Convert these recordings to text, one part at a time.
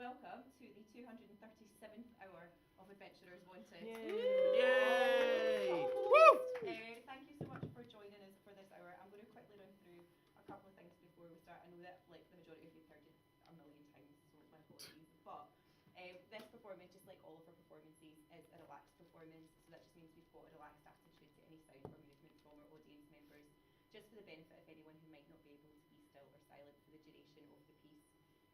welcome to the 237th hour of Adventurers Wanted. Yay! Woo! Thank you so much for joining us for this hour. I'm going to quickly run through a couple of things before we start. I know that the majority of you have heard it a million times, so my apologies. But this performance, just like all of our performances, is a relaxed performance. So that just means we've got a relaxed attitude to any sound or movement from our audience members, just for the benefit of anyone who might not be able to be still or silent for the duration of the piece.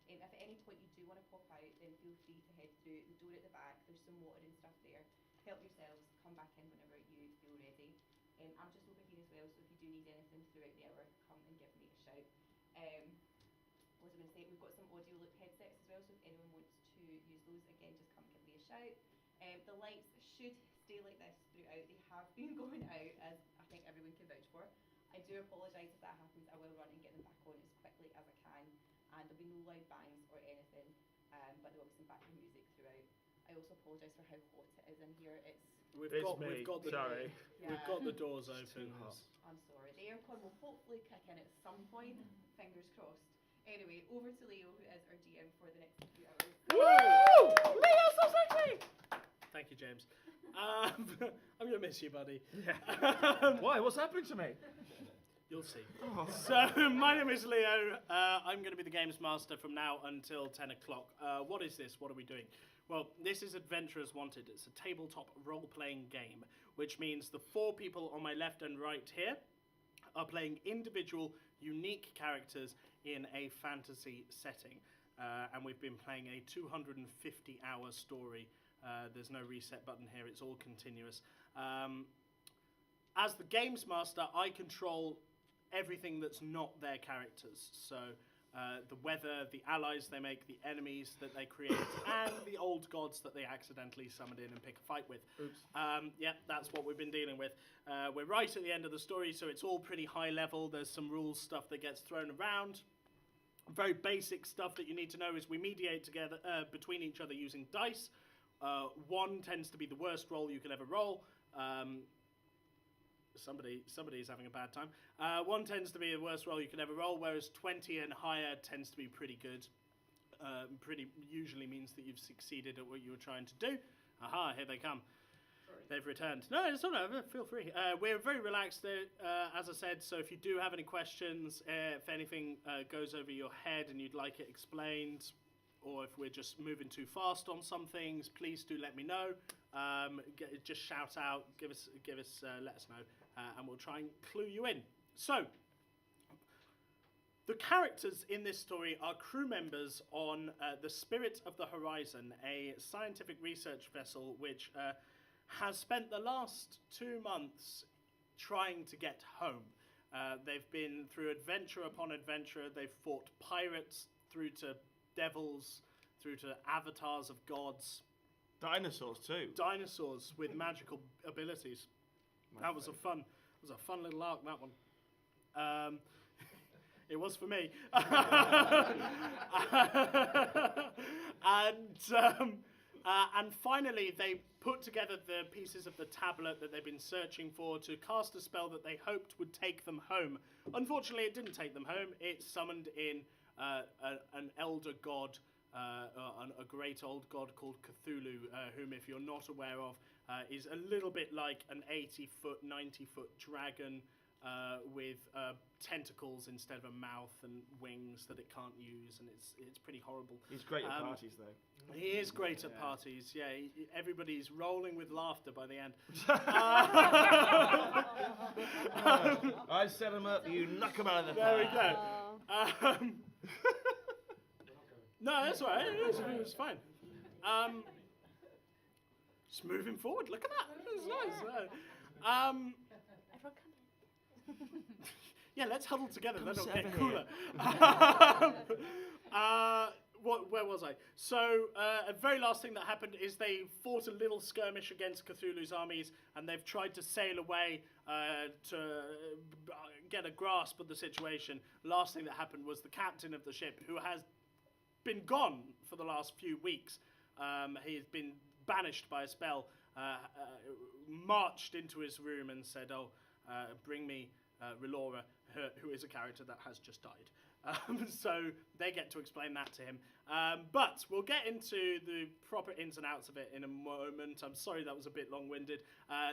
If at any point you do want to pop out, then feel free to head through the door at the back. There's some water and stuff there. Help yourselves, come back in whenever you feel ready. I'm just over here as well, so if you do need anything throughout the hour, come and give me a shout. What was I going to say? We've got some audio loop headsets as well, so if anyone wants to use those, again, just come give me a shout. The lights should stay like this throughout. They have been going out, as I think everyone can vouch for. I do apologise if that happens. I will run and get them back on as quickly as I can. And there'll be no loud bangs or anything, but there will be some background music throughout. I also apologise for how hot it is in here. We've got the doors open. I'm sorry. The aircon will hopefully kick in at some point. Fingers crossed. Anyway, over to Leo, who is our GM for the next few hours. Woo! Leo, so sexy! Thank you, James. I'm gonna miss you, buddy. Yeah. Why? What's happening to me? You'll see. Oh. So, my name is Leo. I'm going to be the Games Master from now until 10 o'clock. What is this? What are we doing? Well, this is Adventurers Wanted. It's a tabletop role-playing game, which means the 4 people on my left and right here are playing individual, unique characters in a fantasy setting. And we've been playing a 250-hour story. There's no reset button here. It's all continuous. As the Games Master, I control everything that's not their characters. So the weather, the allies they make, the enemies that they create, and the old gods that they accidentally summoned in and pick a fight with. Oops. Yeah, that's what we've been dealing with. We're right at the end of the story, so it's all pretty high level. There's some rules stuff that gets thrown around. Very basic stuff that you need to know is we mediate together between each other using dice. 1 tends to be the worst roll you can ever roll. Somebody's having a bad time. 1 tends to be the worst roll you can ever roll, whereas 20 and higher tends to be pretty good. Pretty usually means that you've succeeded at what you were trying to do. Aha, here they come. Sorry. They've returned. No, it's all right. Feel free. We're very relaxed, as I said, so if you do have any questions, if anything goes over your head and you'd like it explained, or if we're just moving too fast on some things, please do let me know. Just shout out, let us know, and we'll try and clue you in. So, the characters in this story are crew members on the Spirit of the Horizon, a scientific research vessel which has spent the last 2 months trying to get home. They've been through adventure upon adventure. They've fought pirates through to devils, through to avatars of gods. Dinosaurs too. Dinosaurs with magical abilities. That was a fun little arc, that one. It was for me. And finally, they put together the pieces of the tablet that they've been searching for to cast a spell that they hoped would take them home. Unfortunately, it didn't take them home. It summoned in an elder god, a great old god called Cthulhu, whom, if you're not aware of, is a little bit like an 80-foot, 90-foot dragon with tentacles instead of a mouth and wings that it can't use, and it's pretty horrible. He's great at parties, though. He is great at parties, yeah. Everybody's rolling with laughter by the end. I set him up, you knock him out of the There we go. No, that's all right. It was fine. Just moving forward. Look at that. It's nice. Everyone come in. Yeah, let's huddle together. Come That'll sit get over cooler. Where was I? So, a very last thing that happened is they fought a little skirmish against Cthulhu's armies, and they've tried to sail away to get a grasp of the situation. Last thing that happened was the captain of the ship, who has been gone for the last few weeks. He's been banished by a spell, marched into his room and said, bring me Relora, who is a character that has just died. So they get to explain that to him. But we'll get into the proper ins and outs of it in a moment. I'm sorry that was a bit long-winded.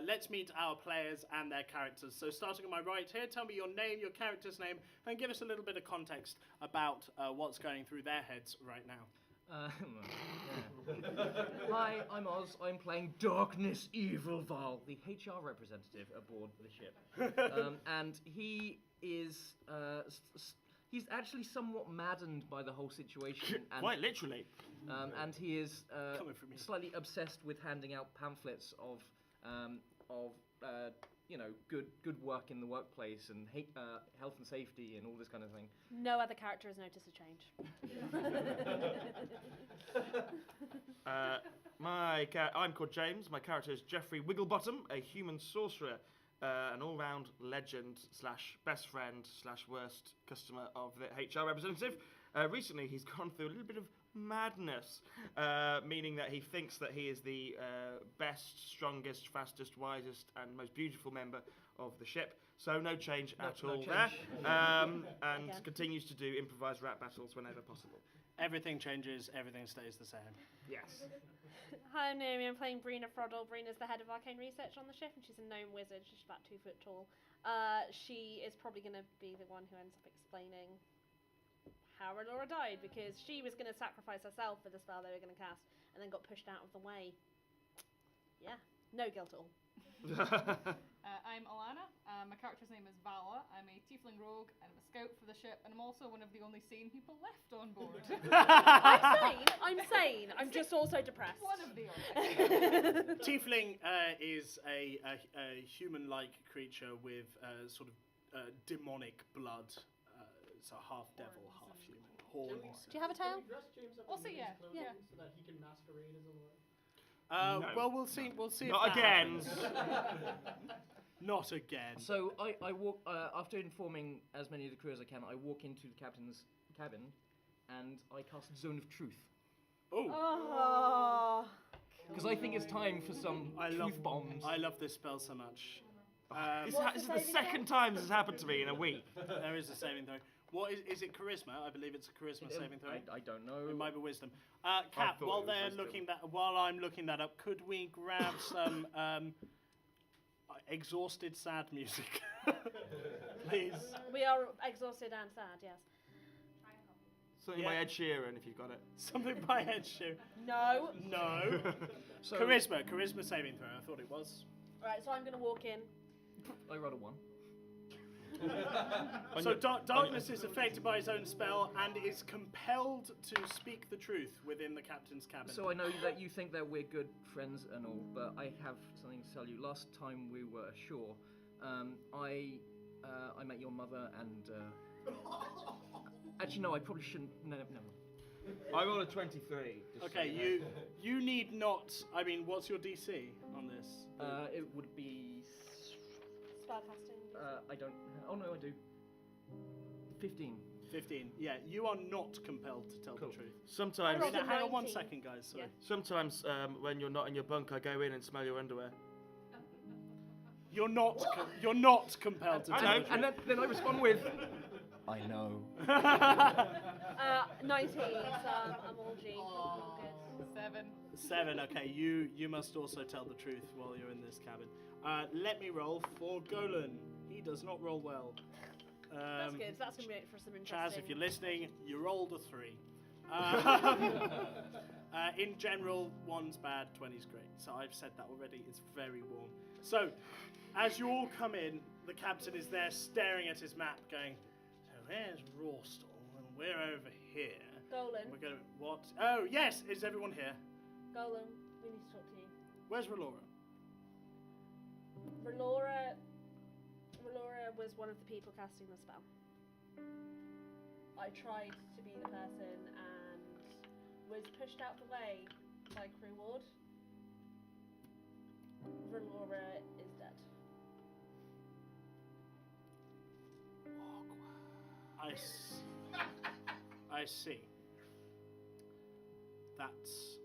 Let's meet our players and their characters. So starting on my right here, tell me your name, your character's name, and give us a little bit of context about what's going through their heads right now. Hi, I'm Oz. I'm playing Darkness Evil Val, the HR representative aboard the ship. And he is... he's actually somewhat maddened by the whole situation. And, Quite literally. and he is Coming from you. slightly obsessed with handing out pamphlets of good work in the workplace and health and safety and all this kind of thing. No other character has noticed a change. I'm called James. My character is Geoffrey Wigglebottom, a human sorcerer, an all-round legend / best friend / worst customer of the HR representative. Recently, he's gone through a little bit of madness, meaning that he thinks that he is the best, strongest, fastest, wisest, and most beautiful member of the ship. So no change at all there, and Again. continues to do improvised rap battles whenever possible. Everything changes, everything stays the same. Yes. Hi, I'm Naomi. I'm playing Brina Froddle. Brina's the head of arcane research on the ship, and she's a gnome wizard. She's about 2 foot tall. She is probably going to be the one who ends up explaining how Laura died, because she was going to sacrifice herself for the spell they were going to cast, and then got pushed out of the way. Yeah, no guilt at all. I'm Alana. My character's name is Vala. I'm a tiefling rogue, and I'm a scout for the ship, and I'm also one of the only sane people left on board. I'm sane. I'm just also depressed. One of the only. Tiefling is a human-like creature with sort of demonic blood. So half devil, half human. Horns. Do you have a tail? Also, yeah. So that he can masquerade as a lord. No. Well, we'll see. We'll see. Not if that again. happens. Not again. So I walk, after informing as many of the crew as I can, I walk into the captain's cabin and I cast Zone of Truth. Oh. Because I think it's time for some truth bombs. I love this spell so much. This What's is the the saving second time this has happened to me in a week. There is a saving throw. What is it? Charisma? I believe it's a charisma saving throw. I don't know. It might be wisdom. Kat, thought while it was they're wisdom. looking that, while I'm looking that up, could we grab some exhausted sad music, please? We are exhausted and sad, yes. Something by Ed Sheeran, if you've got it. Something by Ed Sheeran. No. No. So Charisma saving throw. I thought it was. Right, so I'm going to walk in. I rolled a 1. So darkness is affected by his own spell and is compelled to speak the truth within the captain's cabin. So I know that you think that we're good friends and all, but I have something to tell you. Last time we were ashore, I met your mother and... Actually, no, I probably shouldn't... No. I rolled a 23. just so Okay, you know. you need not. I mean, what's your DC on this? It would be... Spellcasting. I don't... Oh, no, I do. 15. 15. Yeah, you are not compelled to tell Cool. the truth. Sometimes, I rolled a Hang on 1 19. second, guys. Sorry. Yeah. sometimes when you're not in your bunk, I go in and smell your underwear. You're not compelled to tell I know, the truth. And then I respond with... I know. 19, so I'm all G. Good. 7. 7. Okay, you must also tell the truth while you're in this cabin. Let me roll for Golan. He does not roll well. That's good. That's going to make for some interesting... Chaz, if you're listening, you rolled a 3. In general, 1's bad, 20's great. So I've said that already. It's very warm. So, as you all come in, the captain is there staring at his map, going, "So there's Rawstall, and we're over here. Golan. We're going to what? Oh yes, is everyone here? Golan, we need to talk to you. Where's Relora? Relora was one of the people casting the spell. I tried to be the person and was pushed out the way by Crew Ward. Relora is dead. I see. That's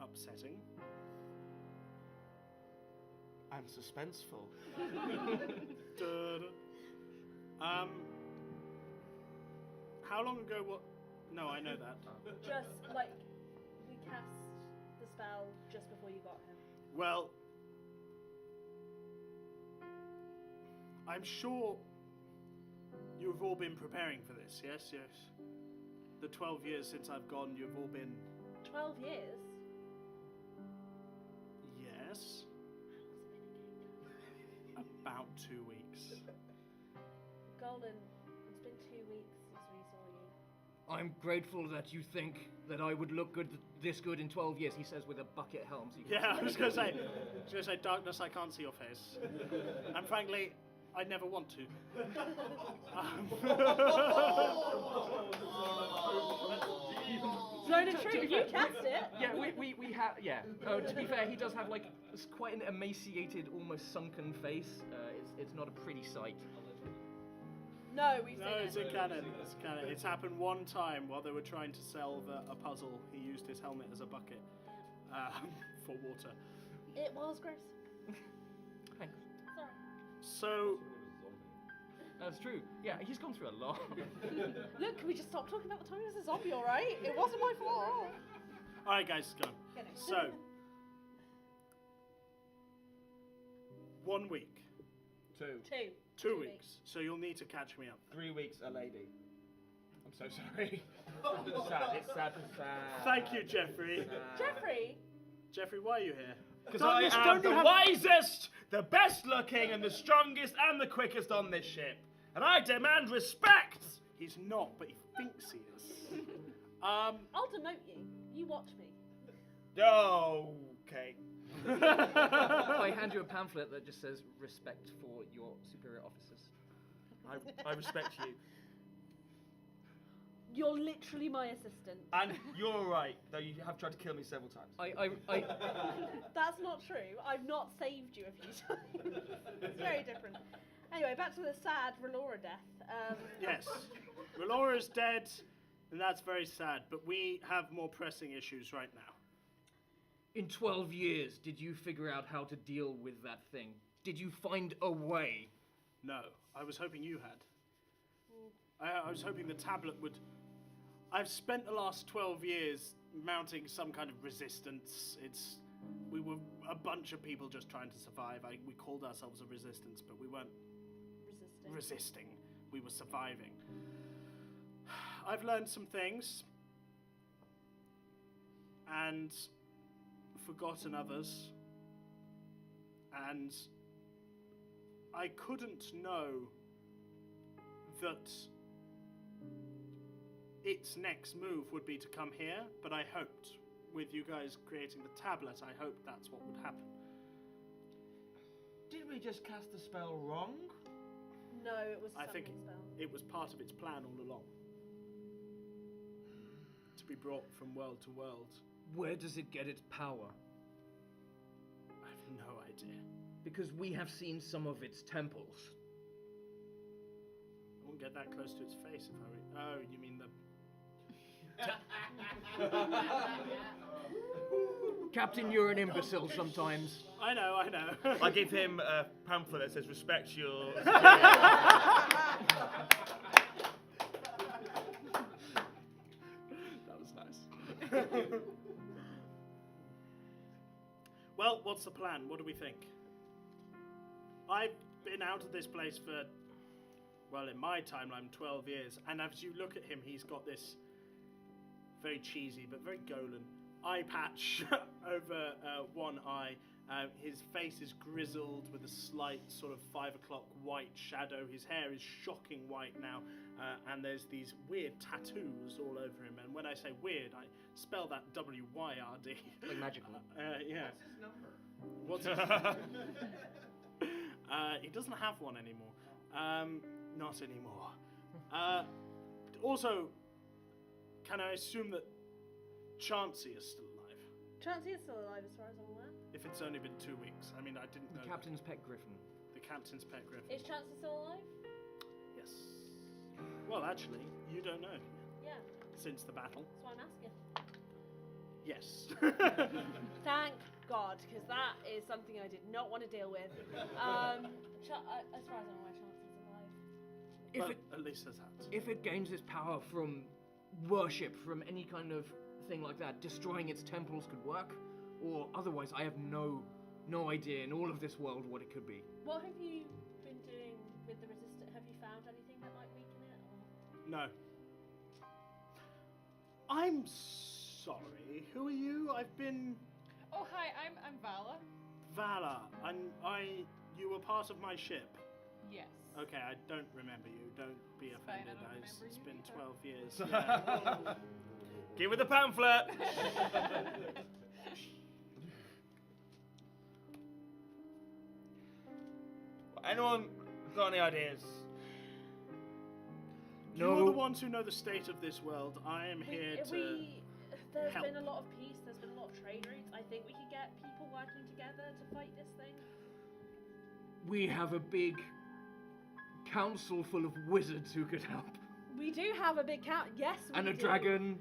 upsetting. And suspenseful. Da-da. How long ago? What? No, I know that. Just like we cast the spell just before you got him. Well, I'm sure you've all been preparing for this. Yes, yes. The 12 years since I've gone, you've all been. 12 years. Yes. About 2 weeks. Golden, it's been 2 weeks since we saw you. I'm grateful that you think that I would look this good in 12 years, he says with a bucket helm. So you Yeah, I was going to say, darkness, I can't see your face. And frankly, I never want to. So the truth, you cast it. Yeah, we have, yeah. To be fair, he does have like quite an emaciated, almost sunken face. It's not a pretty sight. No, we've No, seen it's it. a canon. It's a canon. It's happened one time while they were trying to solve a puzzle. He used his helmet as a bucket for water. It was gross. Thanks. Sorry. So, That's true. Yeah, he's gone through a lot. Look, can we just stop talking about the time he was a zombie, alright? It wasn't my fault. all right, guys, go. Kidding. So, 1 week, 2. 2 weeks. So you'll need to catch me up. 3 weeks, a lady. I'm so sorry. It's sad. Thank you, Jeffrey. Jeffrey, Jeffrey, why are you here? Because I am the wisest, the best looking, and the strongest and the quickest on this ship. And I demand respect! He's not, but he thinks he is. I'll demote you. You watch me. Okay. I hand you a pamphlet that just says respect for your superior officers. I respect you. You're literally my assistant. And you're right, though you have tried to kill me several times. I That's not true. I've not saved you a few times. It's very different. Anyway, back to the sad Relora death. Yes. Relora's dead, and that's very sad, but we have more pressing issues right now. In 12 years, did you figure out how to deal with that thing? Did you find a way? No, I was hoping you had. I was hoping the tablet would. I've spent the last 12 years mounting some kind of resistance. We were a bunch of people just trying to survive. We called ourselves a resistance, but we weren't resisting. We were surviving. I've learned some things and forgotten others, and I couldn't know that its next move would be to come here, but I hoped, with you guys creating the tablet, I hoped that's what would happen. Did we just cast the spell wrong? No, it was a I think summoning spell. it was part of its plan all along. To be brought from world to world. Where does it get its power? I have no idea. Because we have seen some of its temples. I won't get that close to its face if I were... Oh, you mean the... Captain, you're an imbecile sometimes. I know. I give him a pamphlet that says respect your... That was nice. Well, what's the plan? What do we think? I've been out of this place for, well, in my timeline, 12 years. And as you look at him, he's got this very cheesy but very Golan eye patch over one eye. His face is grizzled with a slight sort of 5 o'clock white shadow. His hair is shocking white now, and there's these weird tattoos all over him. And when I say weird, I spell that W-Y-R-D. Like magical. Yeah. What's his number? What's his he doesn't have one anymore. Not anymore. Also, can I assume that Chauncey is still alive? Chauncey is still alive as far as I'm aware. If it's only been 2 weeks. I mean, I didn't know. The captain's pet griffin. The captain's pet griffin. Is Chauncey still alive? Yes. Well, actually, you don't know. Yeah, Since the battle. that's why I'm asking. Yes. Thank God, because that is something I did not want to deal with. As far as I'm aware, Chauncey's alive. But at least there's that. If it gains its power from worship, from any kind of thing like that, destroying its temples could work, or otherwise I have no idea in all of this world what it could be. What have you been doing with the resistant? Have you found anything that might weaken it? Or? No. I'm sorry. Who are you? I've been Oh, hi, I'm Vala. Vala, and you were part of my ship. Yes. Okay, I don't remember you. Don't be It's fine, I offended. don't remember It's you been either. 12 years. Yeah. Give me the pamphlet. Anyone got any ideas? You're the ones who know the state of this world. I am here to There's help. been a lot of peace, there's been a lot of trade routes. I think we could get people working together to fight this thing. We have a big council full of wizards who could help. We do have a big count, yes, we And a do. dragon.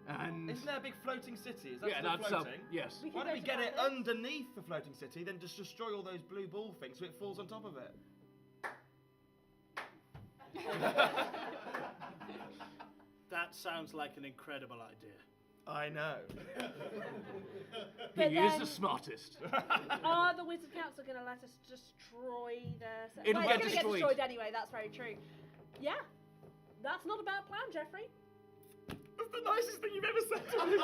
And Isn't there a big floating city? Is that yeah, still that's floating? yes. We Why can don't go we to get it Atlas. underneath the floating city, then just destroy all those blue ball things so it falls on top of it? That sounds like an incredible idea. I know. But He is then- the smartest. Are the Wizard Council going to let us destroy their... It'll Well, get it's gonna destroyed. get destroyed anyway, that's very true. Yeah, that's not a bad plan, Jeffrey. That's the nicest thing you've ever said to me.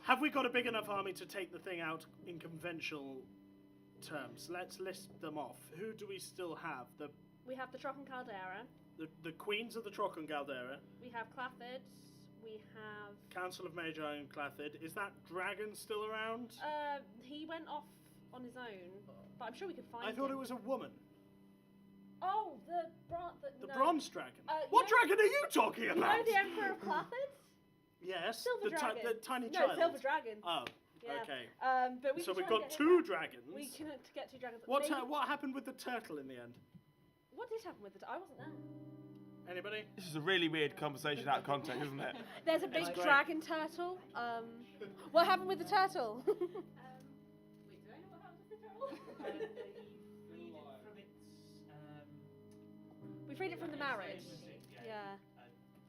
Have we got a big enough army to take the thing out in conventional terms? Let's list them off. Who do we still have? We have the Trock and Caldera, The queens of the Trock and Galdera, we have Clathid, we have... Council of Magi and Clathid. Is that dragon still around? He went off on his own, but I'm sure we could find I thought him. it was a woman. Oh, the The no. bronze dragon. you What know- dragon are you talking You about? know the Emperor of Clathid? Yes, Silver the dragon. the tiny No, child. Silver Dragon. Oh, Yeah. okay. But we So can we've try and got get two him back. dragons. We can get two dragons. What Maybe- what happened with the turtle in the end? What did happen with it? I wasn't there. Anybody? This is a really weird conversation out of context, isn't it? There's a big That's great. dragon turtle. What happened with the turtle? Wait, do I know what happened to the turtle? We freed it from the marriage. Yeah.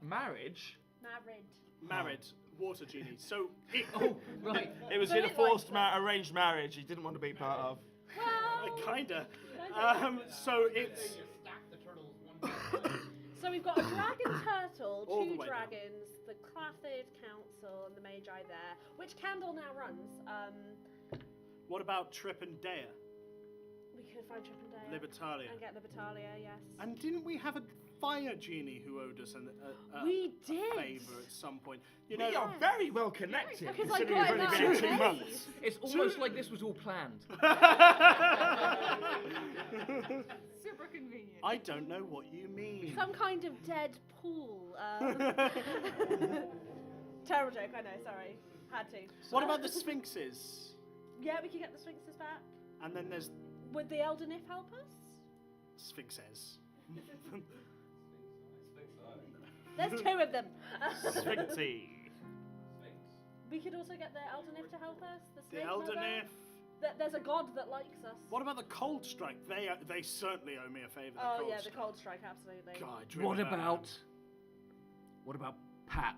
Marriage? Married. Married water genie. So it, Oh, right. It was So in a it like forced that. arranged marriage he didn't want to be part of. Well, kinda. Kinda. So it's so we've got a dragon turtle, All the two way down. dragons, the Clathid Council, and the Magi there. Which candle now runs? what about Trip and Dea? We could find Chippendale. Libertalia. And get Libertalia, yes. And didn't we have a fire genie who owed us We a did. favour at some point? You We know, are very well connected, Because I considering got we've it only that been here 2 way. months. It's almost like this was all planned. Super convenient. I don't know what you mean. Some kind of dead pool. Terrible joke, I know, sorry. Had to. What about the Sphinxes? Yeah, we could get the Sphinxes back. And then there's Would the Elder Nif help us? Sphinxes. There's two of them. Sphinxy. We could also get the Elder Nif to help us. The, The Snake Elder Mother. Nymph. There's a god that likes us. What about the Cold Strike? They certainly owe me a favour. Oh Cold yeah, the Strike. Cold Strike, absolutely. God, What about Pat?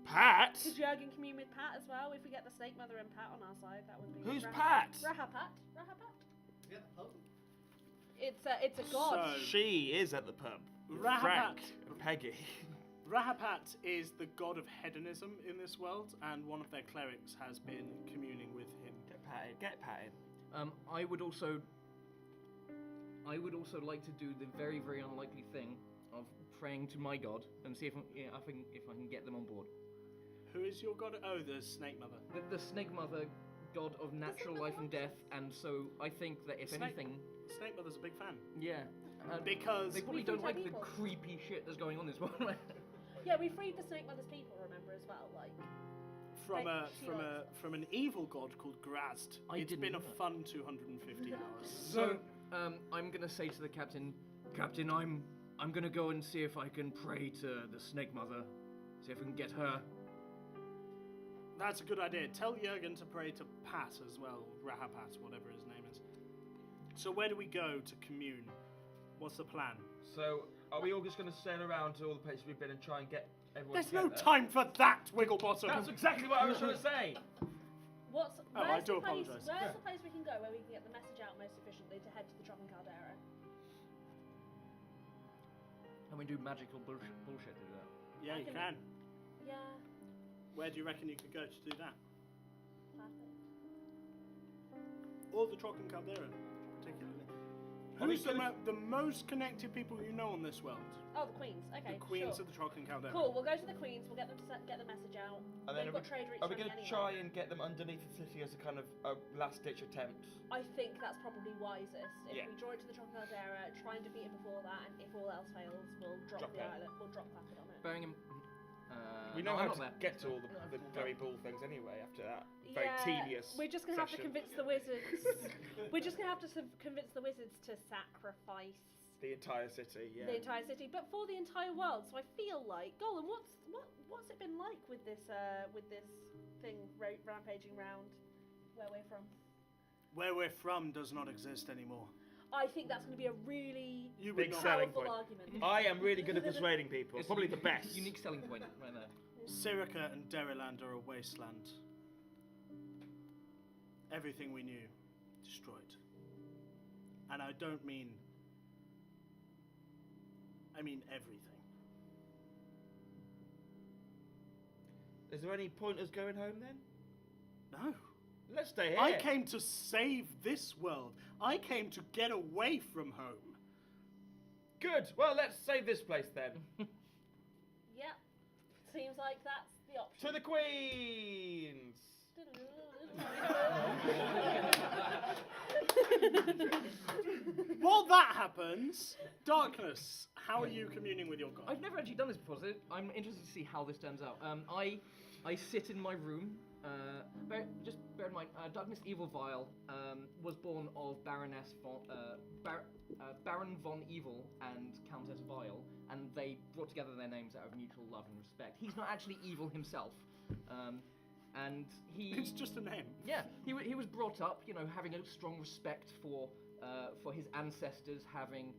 Pat? Could Jurgen commune with Pat as well? If we get the Snake Mother and Pat on our side, that would be. Who's Rahapat. Pat? Rahapat. It's a god. So- She is at the pub. with Rahapat. Frank and Peggy. Rahapat is the god of hedonism in this world, and one of their clerics has been communing with him. Get Pat in. I would also like to do the very, very unlikely thing of praying to my god and see if I can get them on board. Who is your god? Oh, the Snake Mother. The Snake Mother, god of natural life and death, and so I think that if Snake- anything, Snake Mother's a big fan. yeah, Because they probably We don't freed like the people. creepy shit that's going on in this world. Right? Yeah, we freed the Snake Mother's people, remember, as well. Like, from Like, she from an evil god called Grazd. It's didn't been a know. fun 250 hours. So, I'm gonna say to the captain, I'm gonna go and see if I can pray to the Snake Mother, see if I can get her. That's a good idea. Tell Jurgen to pray to Pat as well, Rahapat, whatever his name is. So where do we go to commune? What's the plan? So, are we all just going to sail around to all the places we've been and try and get everyone There's no together? time for that, Wigglebottom. That's exactly what I was trying to say. I Where's do the place, apologise. Where's the place we can go where we can get the message out most efficiently to head to the Trocken Caldera? And we do magical bullshit to do that. Yeah, you can. Yeah, Where do you reckon you could go to do that? perfect. Or the Trocken Caldera, particularly. Are we Who's gonna- the most connected people you know on this world? Oh, the Queens. Okay, The Queens sure. of the Trocken Caldera. Cool, we'll go to the Queens, we'll get them to get the message out. And then They've got trade routes are we running going to anyway. try and get them underneath the city as a kind of a last-ditch attempt? I think that's probably wisest. If Yeah. we draw it to the Trocken Caldera, try and defeat it before that, and if all else fails, we'll drop Drop the it. island. We'll drop Clappard on it. Bearing in... We know no, I'm how not to there. get to all the very bull things anyway after that. Very Yeah, tedious We're just gonna have to session. convince the wizards. We're just gonna have to convince the wizards to sacrifice The entire city, yeah. the entire city, but for the entire world. So I feel like Gollum, what's it been like with this thing rampaging round where we're from? Where we're from does not exist anymore. I think that's going to be a really You Big would not. selling powerful point. argument. I am really good at persuading people. It's Probably a the best. Unique selling point right there. Sirica and Deriland are a wasteland. Everything we knew, destroyed. And I don't mean... I mean everything. Is there any point us going home then? No. Let's stay here. I came to save this world. I came to get away from home. Good. Well, let's save this place then. Yep. Seems like that's the option. To the Queens. While that happens, Darkness, how are you communing with your god? I've never actually done this before, so I'm interested to see how this turns out. I sit in my room. Just bear in mind, Darkness Evil Vile was born of Baroness von, Baron von Evil and Countess Vile, and they brought together their names out of mutual love and respect. He's not actually evil himself, and he. It's just a name. Yeah, he was brought up, having a strong respect for his ancestors, having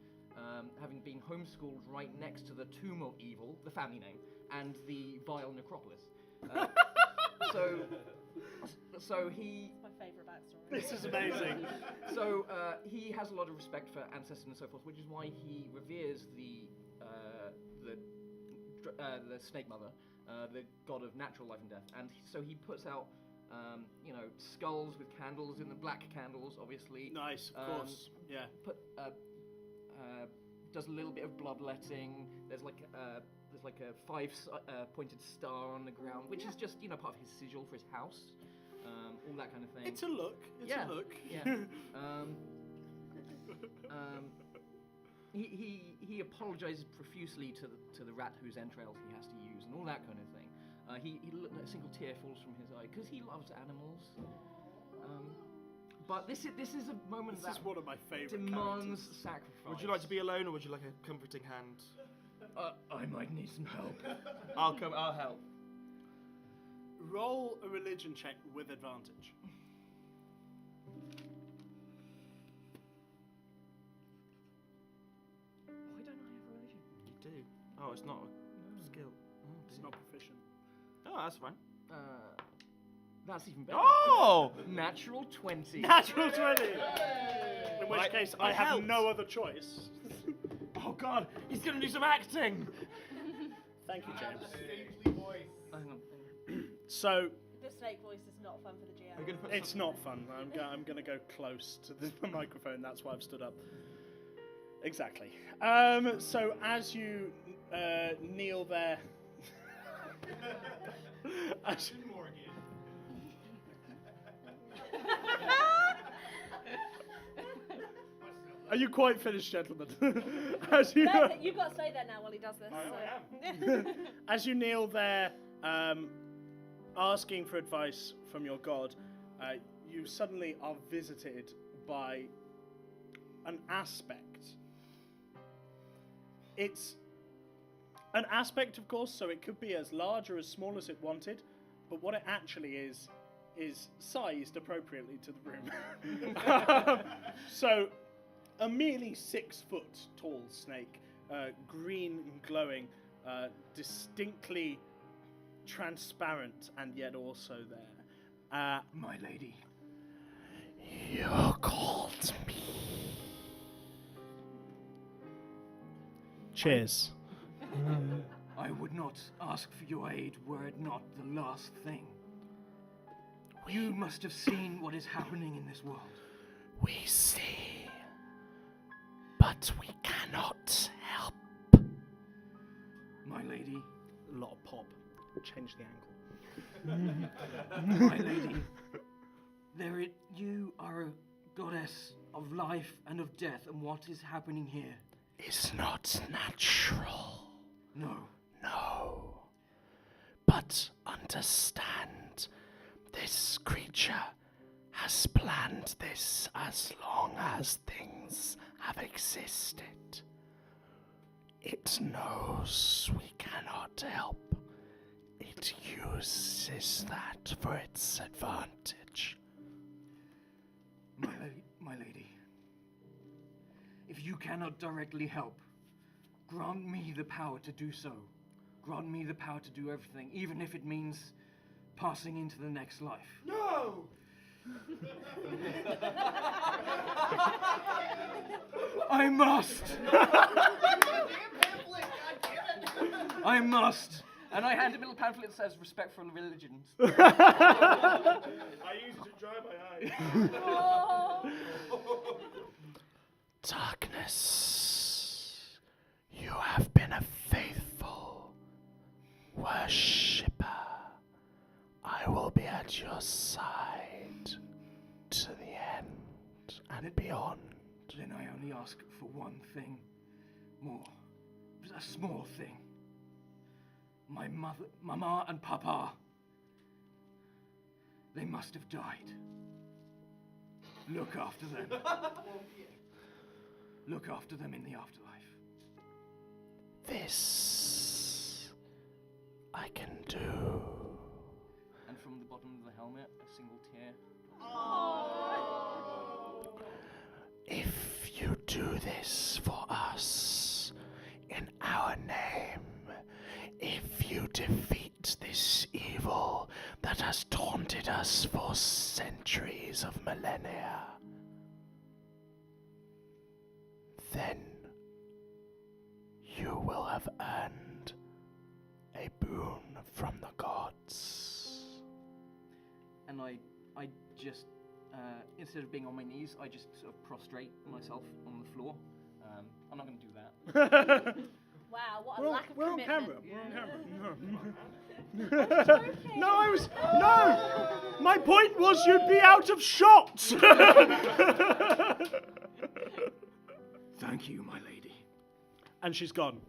been homeschooled right next to the Tomb of Evil, the family name, and the Vile Necropolis. So he. That's my favourite backstory. This is amazing. So he has a lot of respect for ancestors and so forth, which is why he reveres the Snake Mother, the god of natural life and death, and so he puts out. Skulls with candles in the black candles, obviously. Nice, of course. Yeah. Does a little bit of bloodletting. There's like a five-pointed star on the ground, which is just part of his sigil for his house. All that kind of thing. It's a look. It's Yeah, a look. yeah. He apologizes profusely to the rat whose entrails he has to use and all that kind of thing. He a single tear falls from his eye because he loves animals. But this is a moment This that is one of my favourite demands characters. sacrifice. Would you like to be alone, or would you like a comforting hand? I might need some help. I'll help. Roll a religion check with advantage. Why don't I have a religion? You do. Oh, it's not a skill. Oh, It's dear. not proficient. Oh, that's fine. That's even better. Oh! Natural 20. Natural 20! In which Right, case, I I have helped. no other choice. Oh God, he's gonna do some acting. Thank you, James. Hang on. So, The snake voice is not fun for the GM. We're gonna put it's some- not fun. I'm going to go close to the microphone. That's why I've stood up. Exactly. So as you kneel there, as, are you quite finished, gentlemen? As you You've got to stay there now while he does this. as you kneel there, asking for advice from your god, you suddenly are visited by an aspect. It's an aspect, of course, so it could be as large or as small as it wanted, but what it actually is sized appropriately to the room. So a merely 6 foot tall snake, green and glowing, distinctly transparent and yet also there. My lady. You called me. Cheers. I would not ask for your aid were it not the last thing. You must have seen what is happening in this world. We see, but we cannot help. My lady. A lot of pop. Change the angle. My lady. You are a goddess of life and of death, and what is happening here? It's not natural. No. No. But understand, this creature has planned this as long as things have existed. It knows we cannot help. It uses that for its advantage. My lady. If you cannot directly help, grant me the power to do so. Grant me the power to do everything, even if it means passing into the next life. No! I must! I must! And I hand him a little pamphlet that says respect for religions. I used it to dry my eyes. Darkness, you have been a faithful worshipper. I will be at your side to the end and beyond. Then I only ask for one thing more. A small thing. My Mama and Papa. They must have died. Look after them. Look after them in the afterlife. This I can do. And from the bottom of the helmet, a single tear. If you do this for us, in our name, if you defeat this evil that has taunted us for centuries of millennia, then you will have earned a boon from the gods. And I just, instead of being on my knees, I just sort of prostrate myself on the floor. I'm not going to do that. Wow, what a lack of We're on commitment. camera. We're on camera. No. My point was you'd be out of shot. Thank you, my lady. And she's gone.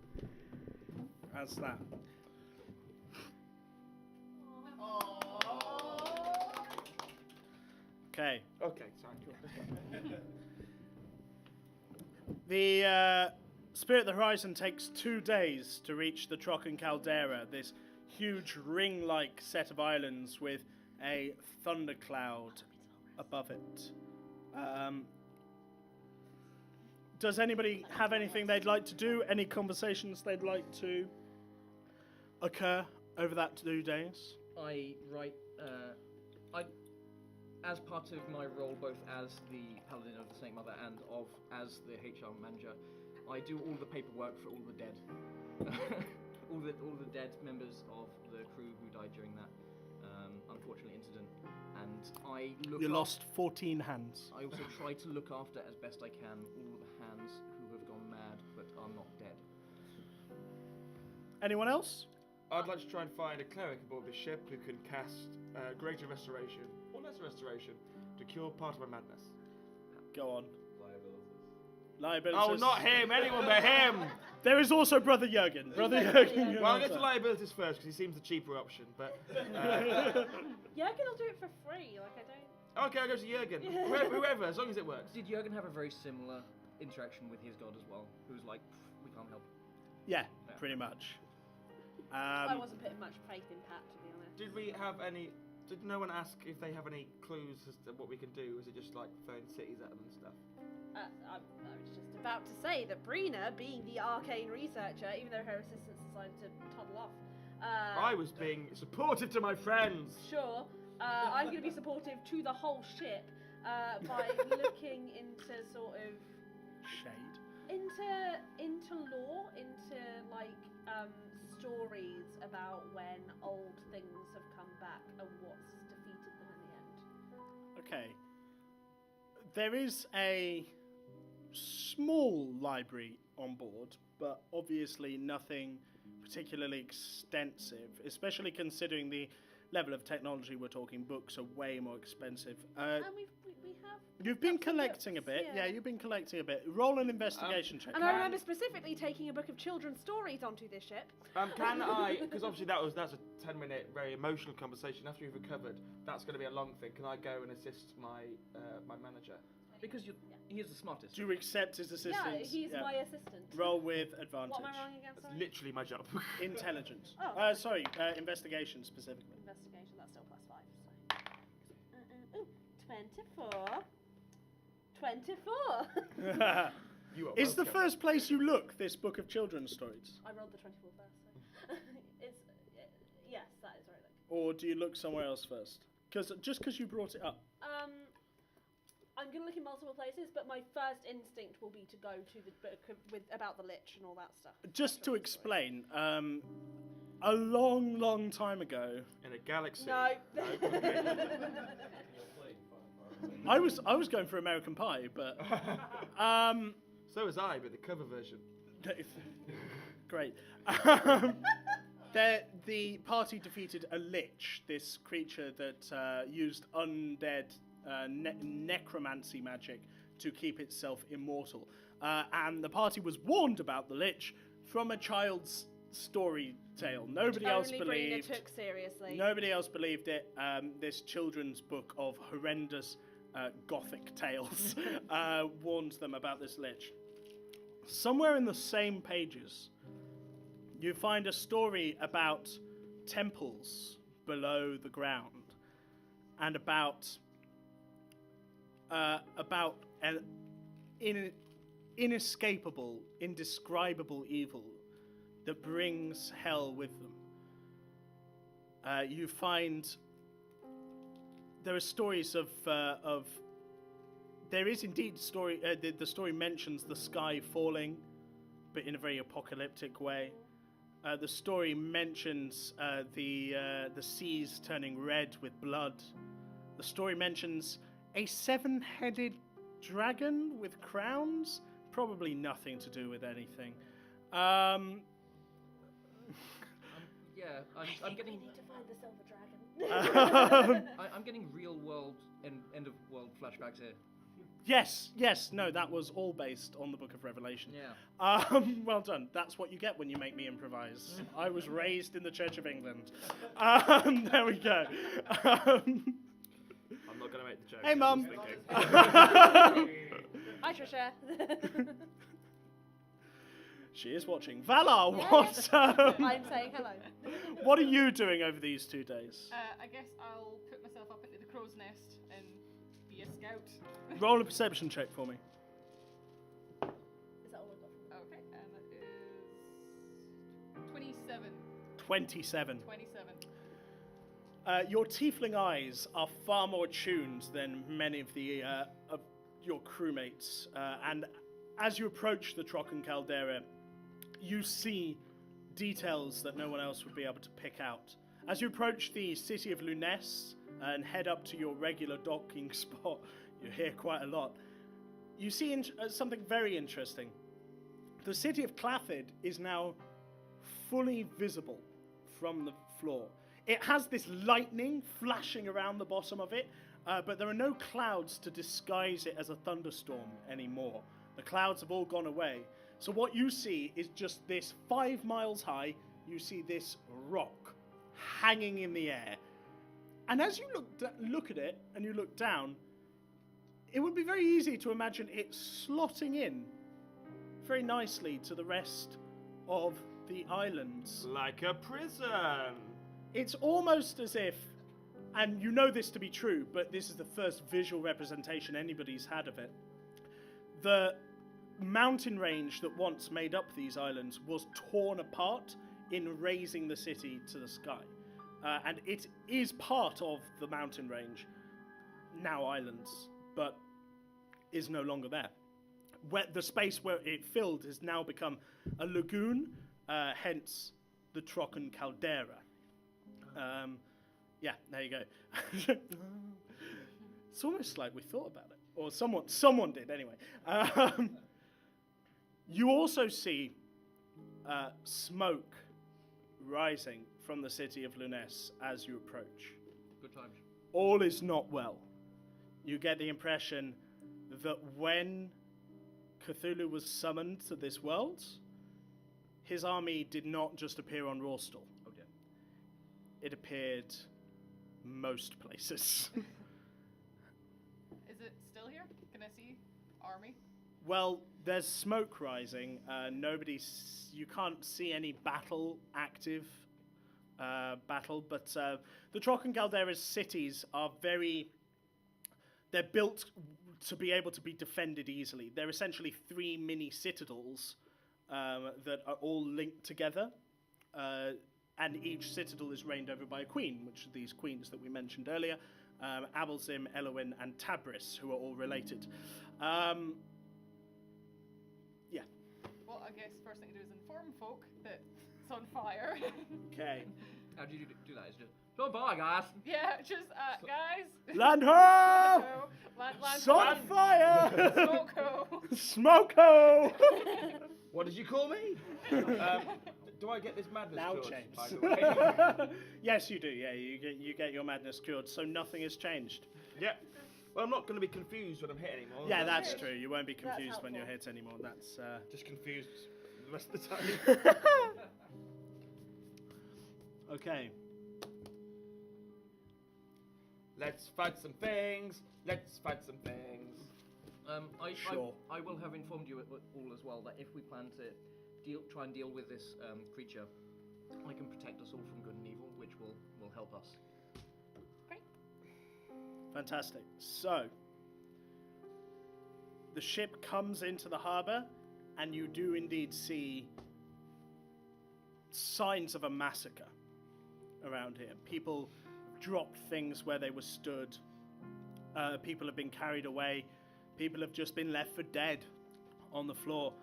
How's that? Okay. Okay, sorry. The Spirit of the Horizon takes 2 days to reach the Trocken Caldera, this huge ring-like set of islands with a thundercloud above it. Does anybody have anything they'd like to do? Any conversations they'd like to occur over that 2 days? I write, as part of my role both as the Paladin of the Snake Mother and as the HR manager, I do all the paperwork for all the dead. all the dead members of the crew who died during that unfortunate incident. And I look You lost 14 hands. I also try to look after as best I can all the hands who have gone mad but are not dead. Anyone else? I'd like to try and find a cleric aboard the ship who can cast Greater Restoration, or Lesser Restoration, to cure part of my madness. Go on. Liabilities. Oh, not him! Anyone but him! There is also Brother Jurgen. Brother Jurgen. Well, I'll get to liabilities first, because he seems the cheaper option, but... Jurgen will do it for free, like I don't... Okay, I'll go to Jurgen. Whoever, as long as it works. Did Jurgen have a very similar interaction with his god as well? Who was like, we can't help. Yeah, pretty much. I wasn't putting much faith in Pat, to be honest. Did we have any... Did no one ask if they have any clues as to what we can do? Is it just like throwing cities at them and stuff? I was just about to say that Brina, being the arcane researcher, even though her assistants decided to toddle off. I was being supportive to my friends. Sure. I'm going to be supportive to the whole ship by looking into sort of Shade. into lore, into like stories about when old things have come back and what's defeated them in the end. Okay. There is a small library on board, but obviously nothing particularly extensive, especially considering the level of technology we're talking. Books are way more expensive. And we have. You've been lots of collecting books, a bit. yeah. Yeah, you've been collecting a bit. Roll an investigation check. And I remember specifically taking a book of children's stories onto this ship. Can I? Because obviously that's a 10-minute, very emotional conversation. After you've recovered, that's going to be a long thing. Can I go and assist my my manager? Because he is the smartest. Do you accept his assistance? Yeah, he's my assistant. Roll with advantage. What am I rolling against? That's Sorry? literally my job. Intelligence. Oh. Sorry, investigation specifically. Investigation, that's still +5. So. Ooh, 24. 24! You are Is the welcome. first place you look this book of children's stories? I rolled the 24 first, so. It's. Yes, that is right. Or do you look somewhere else first? Just because you brought it up. I'm going to look in multiple places, but my first instinct will be to go to the book about the lich and all that stuff. Just to explain, a long, long time ago, In a galaxy. No. I was going for American Pie, but So was I, but the cover version. great. The party defeated a lich, this creature that used undead necromancy magic to keep itself immortal. And the party was warned about the lich from a child's story tale. Nobody else Only believed. Brina took seriously. Nobody else believed it. This children's book of horrendous gothic tales warned them about this lich. Somewhere in the same pages, you find a story about temples below the ground and about an inescapable, indescribable evil that brings hell with them. You find there are stories of there is indeed story. The story mentions the sky falling, but in a very apocalyptic way. The story mentions the seas turning red with blood. The story mentions a 7-headed dragon with crowns. Probably nothing to do with anything. I'm I getting. need to find the silver dragon. I'm getting real world end of world flashbacks here. Yes, no, that was all based on the Book of Revelation. Yeah. Well done. That's what you get when you make me improvise. I was raised in the Church of England. There we go. I'm not going to make the joke. Hey, I was Mum. thinking. Hi, Trisha. She is watching. Valar, Yeah. what? I'm saying hello. What are you doing over these 2 days? I guess I'll put myself up into the crow's nest and be a scout. Roll a perception check for me. Is that all I've got? Okay, and that is 27. 27. 27. Your tiefling eyes are far more tuned than many of the of your crewmates, and as you approach the Trocken Caldera, you see details that no one else would be able to pick out. As you approach the city of Luness and head up to your regular docking spot, you hear quite a lot. You see something very interesting. The city of Clathid is now fully visible from the floor. It has this lightning flashing around the bottom of it, but there are no clouds to disguise it as a thunderstorm anymore. The clouds have all gone away. So what you see is just this 5 miles high, you see this rock hanging in the air. And as you look at it and you look down, it would be very easy to imagine it slotting in very nicely to the rest of the islands. Like a prison. It's almost as if, and you know this to be true, but this is the first visual representation anybody's had of it, The mountain range that once made up these islands was torn apart in raising the city to the sky. And it is part of the mountain range, now islands, but is no longer there. Where the space where it filled has now become a lagoon, hence the Trocken Caldera. Yeah, there you go. It's almost like we thought about it, or someone did anyway. You also see smoke rising from the city of Lunes as you approach. Good times. All is not well. You get the impression that when Cthulhu was summoned to this world, his army did not just appear on Rawstall. Oh dear. It appeared most places. Is it still here? Can I see army? Well, there's smoke rising. You can't see any active battle, but the Trocken Caldera's cities are they're built to be able to be defended easily. They're essentially 3 mini citadels that are all linked together, and each citadel is reigned over by a queen, which are these queens that we mentioned earlier, Abelzim, Elowin, and Tabris, who are all related. Yeah. Well, I guess first thing to do is inform folk that it's on fire. Okay. How do you do that? It's just, so bye, guys. Yeah, just, guys. Land ho! Land It's on fire! Smoko. Smoko! What did you call me? Do I get this madness Now cured, changed. by the way? Yes, you do. Yeah, you get your madness cured, so nothing has changed. Yeah. Well, I'm not going to be confused when I'm hit anymore. Yeah, that's good. true. You won't be confused when you're helpful. hit anymore. That's Just confused the rest of the time. okay. Let's fight some things. Let's fight some things. Sure. I will have informed you all as well that if we plan to try and deal with this creature, I can protect us all from good and evil, which will help us. Fantastic. So, the ship comes into the harbour, and you do indeed see signs of a massacre around here. People dropped things where they were stood. People have been carried away. People have just been left for dead on the floor,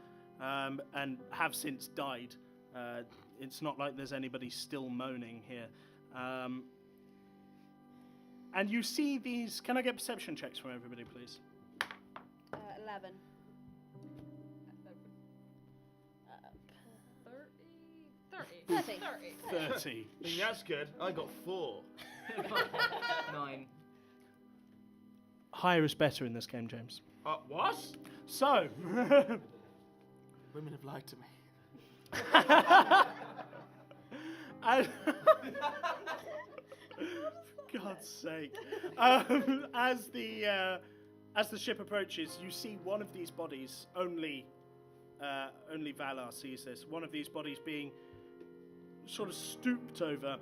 and have since died. It's not like there's anybody still moaning here. And you see these... Can I get perception checks from everybody, please? 11. 30. 30. Yeah, that's good. I got 4. 9. Higher is better in this game, James. What? So... Women have lied to me. and- For God's sake. As the ship approaches, you see one of these bodies, only Valar sees this, one of these bodies being sort of stooped over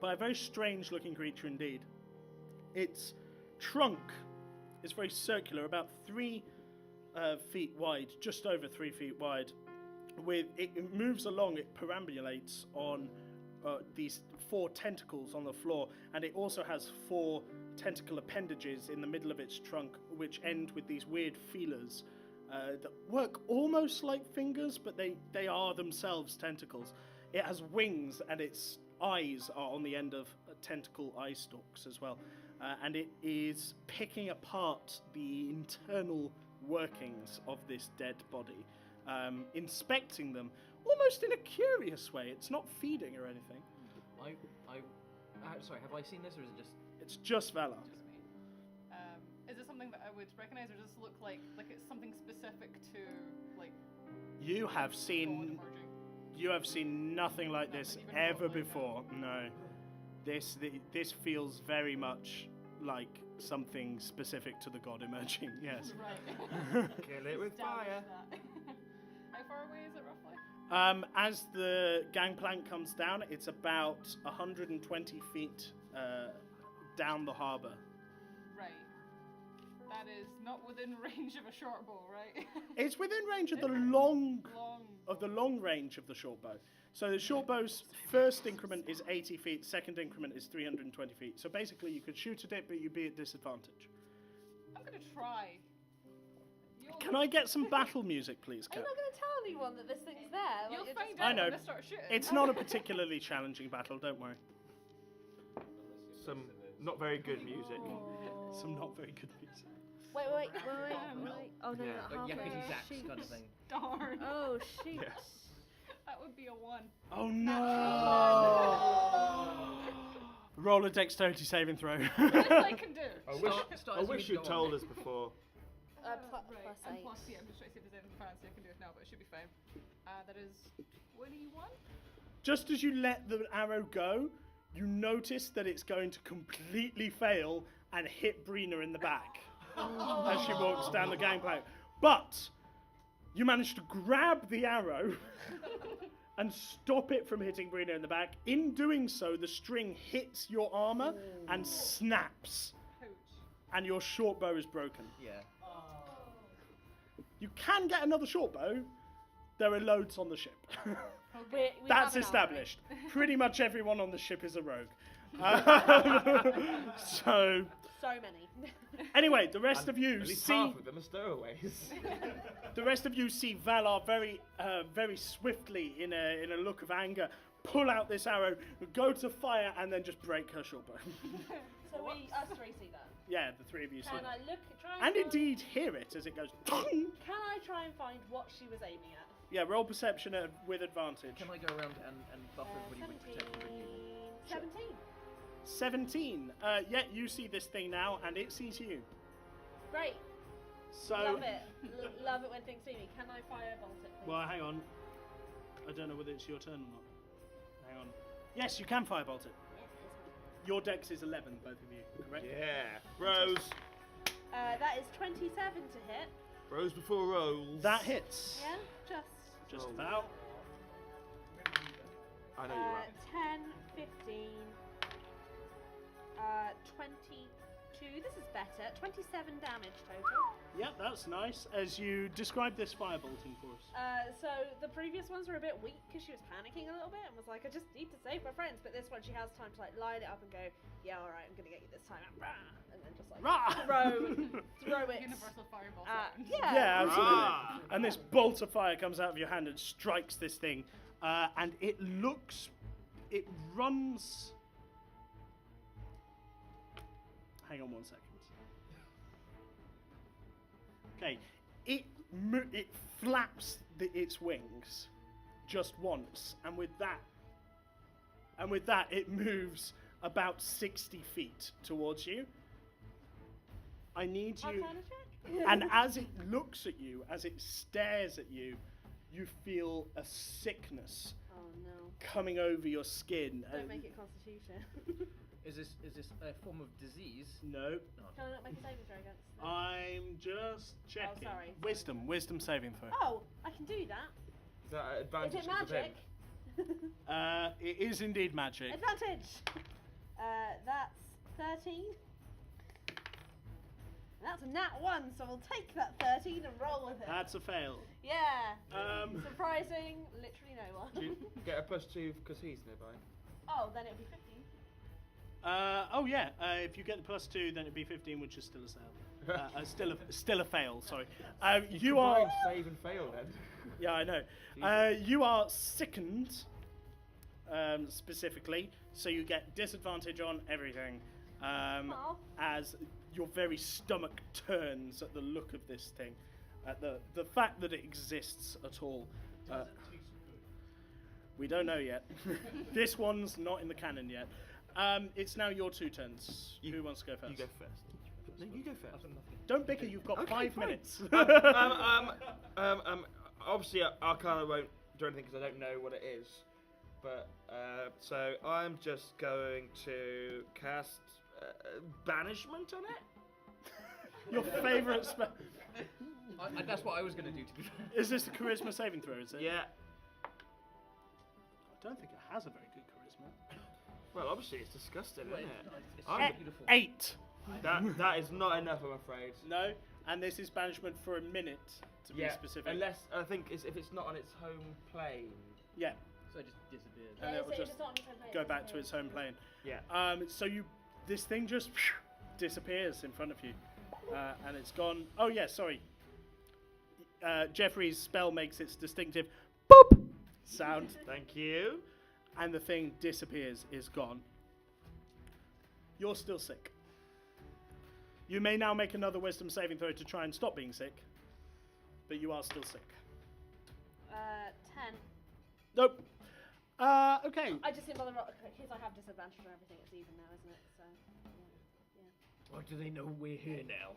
by a very strange looking creature indeed. Its trunk is very circular, about 3 feet wide, just over 3 feet wide. It moves along, it perambulates on these 4 tentacles on the floor, and it also has 4 tentacle appendages in the middle of its trunk, which end with these weird feelers that work almost like fingers, but they are themselves tentacles. It has wings, and its eyes are on the end of tentacle eye stalks as well, and it is picking apart the internal workings of this dead body, inspecting them almost in a curious way. It's not feeding or anything. Sorry, have I seen this, or is it just... It's just Valar. Just me. Is it something that I would recognise, or does it look like it's something specific to, like... You have God seen... emerging? You have seen nothing like this Nothing even ever like that. before. No. This feels very much like something specific to the god emerging, yes. Right. Kill it with fire. Establish that. How far away is it roughly? As the gangplank comes down, it's about 120 feet down the harbour. Right. That is not within range of a short bow, right? It's within range of the Long. long range of the short bow. So the short bow's first increment is 80 feet, second increment is 320 feet. So basically you could shoot at it, but you'd be at disadvantage. I'm gonna try. Can I get some battle music, please, Are you Kat? not going to tell anyone that this thing's there? You'll you're find just- out I know. when I start shooting. It's not a particularly challenging battle, don't worry. Some not very good music. Some not very good music. Wait. Oh no, Yeah. not Like halfway. Yakety Sax Shoot. kind of thing. Darn. Oh shoot. Yeah. That would be a 1. Oh no! Roll a dexterity saving throw. Best I can do. I wish, Start I as you wish need you'd to go on. told us before. Right. Plus And 8. plus, yeah, I'm just trying to see if there's anything fancy I can do it now, but it should be fine. That is 21. Just as you let the arrow go, you notice that it's going to completely fail and hit Brina in the back as she walks down the gangplank. But you manage to grab the arrow and stop it from hitting Brina in the back. In doing so, the string hits your armor and snaps, Ouch. and your short bow is broken. Yeah. You can get another short bow. There are loads on the ship. We That's have an established. Pretty much everyone on the ship is a rogue. So, So many. anyway, the rest of you At least see half of them are stowaways. the rest of you see Valar very swiftly in a look of anger pull out this arrow, go to fire, and then just break her short bow. So us three see that. Yeah, the three of you see Can that. I look? Try And find- indeed hear it as it goes. Can I try and find what she was aiming at? Yeah, roll perception with advantage. Can I go around and buff everybody with protection? 17. 17. Yeah, you see this thing now, and it sees you. Great. So, Love it. Love it when things see me. Can I firebolt it, please? well, hang on. I don't know whether it's your turn or not. Hang on. Yes, you can firebolt it. Your dex is 11, both of you, correct? Yeah. Rose. That is 27 to hit. Rose before rolls. That hits. Yeah, Just Roll. about. I know you are. 10, 15, 22. This is better. 27 damage total. Yeah, that's nice. As you describe this firebolting for us. So the previous ones were a bit weak because she was panicking a little bit and was like, I just need to save my friends. But this one, she has time to like line it up and go, yeah, all right, I'm gonna get you this time, and then just like Rah! throw it. Universal fireball sound. Yeah. Yeah, absolutely. Ah. And this bolt of fire comes out of your hand and strikes this thing. And it runs. Hang on 1 second. Okay, it flaps its wings just once, and with that, it moves about 60 feet towards you. I need you. Arcana check? And as it looks at you, as it stares at you, you feel a sickness Oh no. coming over your skin. Don't make it Constitution. Is this a form of disease? No, Can I not make a saving throw against this? I'm just checking. sorry. Wisdom saving throw. Oh, I can do that. Is that advantage Is it because of him? magic? It is indeed magic. Advantage! That's 13. And that's a nat 1, so we'll take that 13 and roll with it. That's a fail. Yeah. Surprising, literally no one. Do you get a +2 because he's nearby? Oh, then it'll be 15. Oh yeah. If you get the +2, then it'd be 15, which is still a fail. Still a fail. Sorry. You are. Combined save and fail then. Yeah, I know. You are sickened, specifically, so you get disadvantage on everything, Aw. as your very stomach turns at the look of this thing, at the fact that it exists at all. We don't know yet. This one's not in the canon yet. It's now your 2 turns. Who wants to go first? You go first. No, you go first. Don't bicker. You've got Okay, 5 fine. minutes. Obviously, I kind of won't do anything because I don't know what it is. But so I'm just going to cast banishment on it. Your favourite spell. That's what I was going to do, to be fair. Is this a charisma saving throw? Is it? Yeah. I don't think it has a very good charisma. Well, obviously it's disgusting, Well, isn't it? it's I'm- beautiful. 8. That is not enough, I'm afraid. No, and this is banishment for a minute, to be specific. Unless, I think, if it's not on its home plane. Yeah, So it just disappears. and it will if just it's not on its own plane, go it back to disappears. its home plane. Yeah. So this thing just disappears in front of you, and it's gone. Oh yeah, sorry. Jeffrey's spell makes its distinctive boop sound, Thank you. and the thing disappears, is gone. You're still sick. You may now make another wisdom saving throw to try and stop being sick, but you are still sick. 10. Nope. Okay. I just didn't bother because I have disadvantage on everything. It's even now, isn't it? So, yeah. Or do they know we're here now?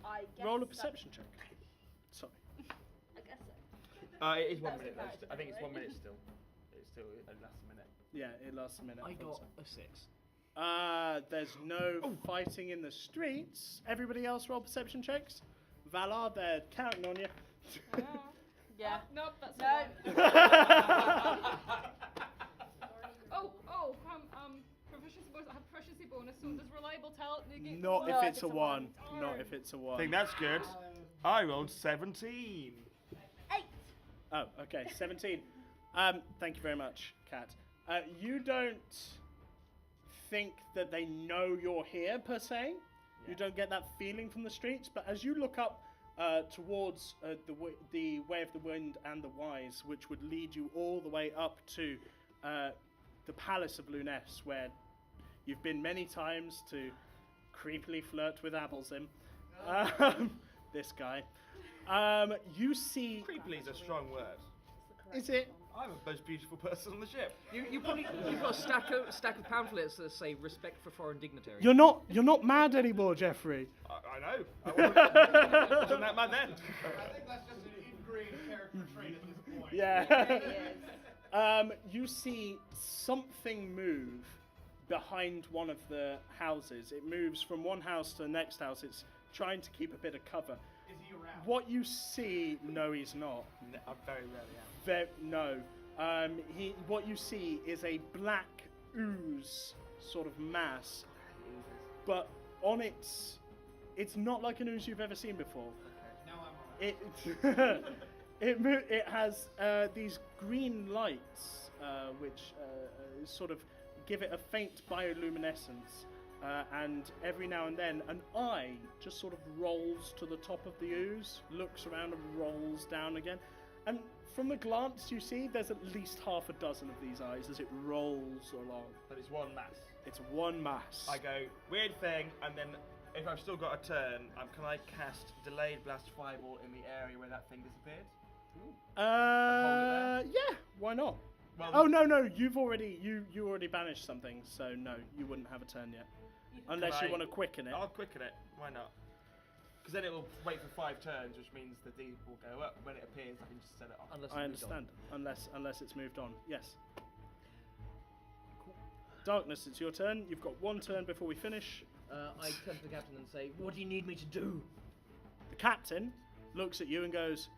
I guess Roll a that's- perception check. Sorry. I guess so. It is 1 That was minute. the Though. character I think it's thing, 1 right? minute still. It's still lasts a minute. Yeah, it lasts a minute. I thought got a 6. so. There's no fighting in the streets. Everybody else roll perception checks. Valar, they're counting on you. Yeah. Nope, that's No. Proficiency bonus. I have proficiency bonus, so does reliable tell negate? Not No, if it's a 1. Not if it's a 1. I think that's good. I rolled 17. 8. Oh, okay. 17. Thank you very much, Kat. You don't think that they know you're here, per se. You don't get that feeling from the streets, but as you look up towards the Way of the Wind and the Wise, which would lead you all the way up to the Palace of Luness, where you've been many times to creepily flirt with Abelzim. This guy. You see... Creepily is a strong word. Is it? I'm the most beautiful person on the ship. You've got a stack of pamphlets that say respect for foreign dignitaries. You're not mad anymore, Jeffrey. I know. I wasn't that mad then. I think that's just an ingrained character trait at this point. Yeah. You see something move behind one of the houses. It moves from one house to the next house. It's trying to keep a bit of cover. Is he around? What you see, no, he's not. I very rarely am. No. What you see is a black ooze sort of mass, but on it's not like an ooze you've ever seen before. Now I'm around. It has these green lights which sort of give it a faint bioluminescence, and every now and then an eye just sort of rolls to the top of the ooze, looks around and rolls down again, and from the glance you see there's at least half a dozen of these eyes as it rolls along. But it's one mass. It's one mass. I go, weird thing, and then if I've still got a turn, can I cast Delayed Blast Fireball in the area where that thing disappeared? Yeah, why not? Well, Oh no, you already banished something, so no, you wouldn't have a turn yet. Unless you I- want to quicken it. I'll quicken it. Why not? Because then it will wait for 5 turns, which means the D will go up. When it appears, I can just set it off. Unless I it's moved on. understand. Unless it's moved on. Yes. Darkness, it's your turn. You've got one turn before we finish. I turn to the captain and say, "What do you need me to do?" The captain looks at you and goes,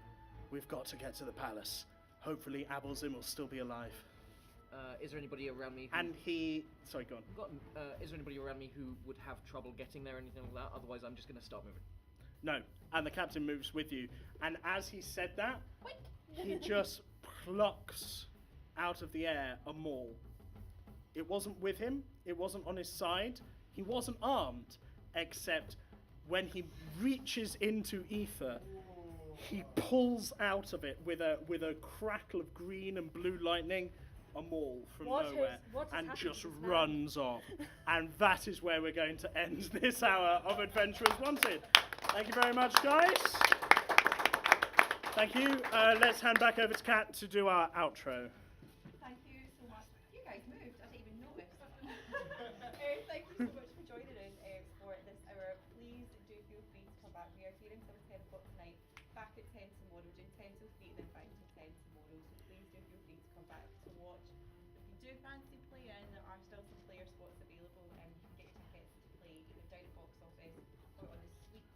"We've got to get to the palace. Hopefully Abelzim will still be alive." Is there anybody around me? Who And he... Sorry, go on. is there anybody around me who would have trouble getting there or anything like that? Otherwise, I'm just going to start moving. No. And the captain moves with you. And as he said that, he just plucks out of the air a maul. It wasn't with him. It wasn't on his side. He wasn't armed, except when he reaches into ether, he pulls out of it with a crackle of green and blue lightning, a maul from What is- nowhere, what has and happened just to this man? runs off. And that is where we're going to end this hour of Adventurers Wanted. Thank you very much, guys. Thank you. Let's hand back over to Kat to do our outro. Thank you so much. You guys moved. I didn't even notice. Thank you so much for joining us for this hour. Please do feel free to come back. We are here until 10 o'clock tonight. Back at 10 tomorrow. Doing 10 till 3, then back to 10 tomorrow. So please do feel free to come back to watch. If you do fancy playing, there are still some player spots available, and you can get your tickets to play either down at box office or on the Sweet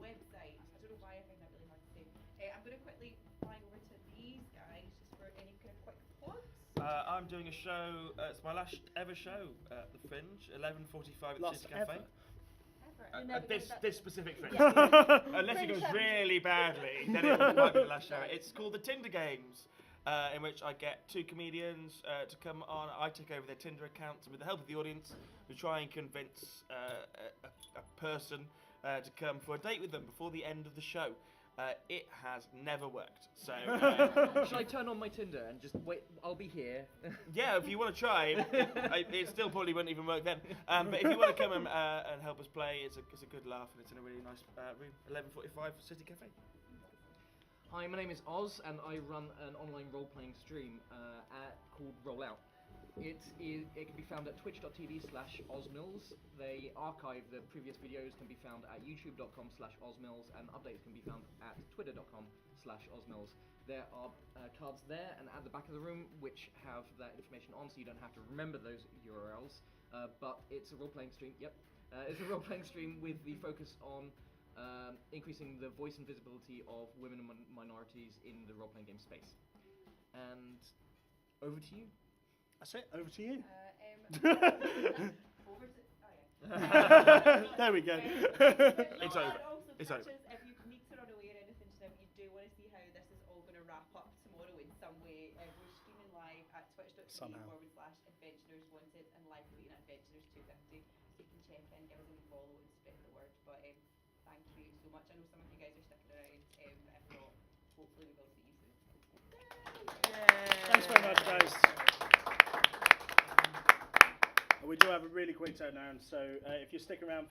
website. I don't know why I find that really hard to say. I'm going to quickly fly over to these guys just for any kind of quick plugs. I'm doing a show. It's my last ever show at the Fringe, 11:45 at the Last City Cafe. ever? You're never going back. This specific Fringe. Yeah. Unless it Fringe goes 70. really badly, then it might be the last show. It's called the Tinder Games, in which I get two comedians to come on. I take over their Tinder accounts, and with the help of the audience, we try and convince a person to come for a date with them before the end of the show. It has never worked. So Shall I turn on my Tinder and just wait? I'll be here. yeah, if you want to try, it still probably wouldn't even work then. But if you want to come and help us play, it's a good laugh, and it's in a really nice room, 11:45 City Cafe. Hi, my name is Oz, and I run an online role-playing stream called Rollout. It can be found at twitch.tv/ozmills. They archive the previous videos, can be found at youtube.com/ozmills, and updates can be found at twitter.com/ozmills. There are cards there and at the back of the room which have that information on, so you don't have to remember those URLs. But it's a role-playing stream. Yep, it's a role-playing stream with the focus on increasing the voice and visibility of women and minorities in the role-playing game space. And over to you. That's it. Over to you. Over to, There we go. It's over. And also, It's over. catches, if you need to run away or anything, just you do want to see how this is all going to wrap up tomorrow in some way. We're streaming live at Somehow. twitch.tv/adventurers wanted and live tweeting at adventurers 250. So you can check in, give us a wee follow, and spread the word. But thank you so much. I know some of you guys are sticking around. If not, hopefully we will see you soon. Thanks very much, guys. We do have a really quick turnaround, so if you stick around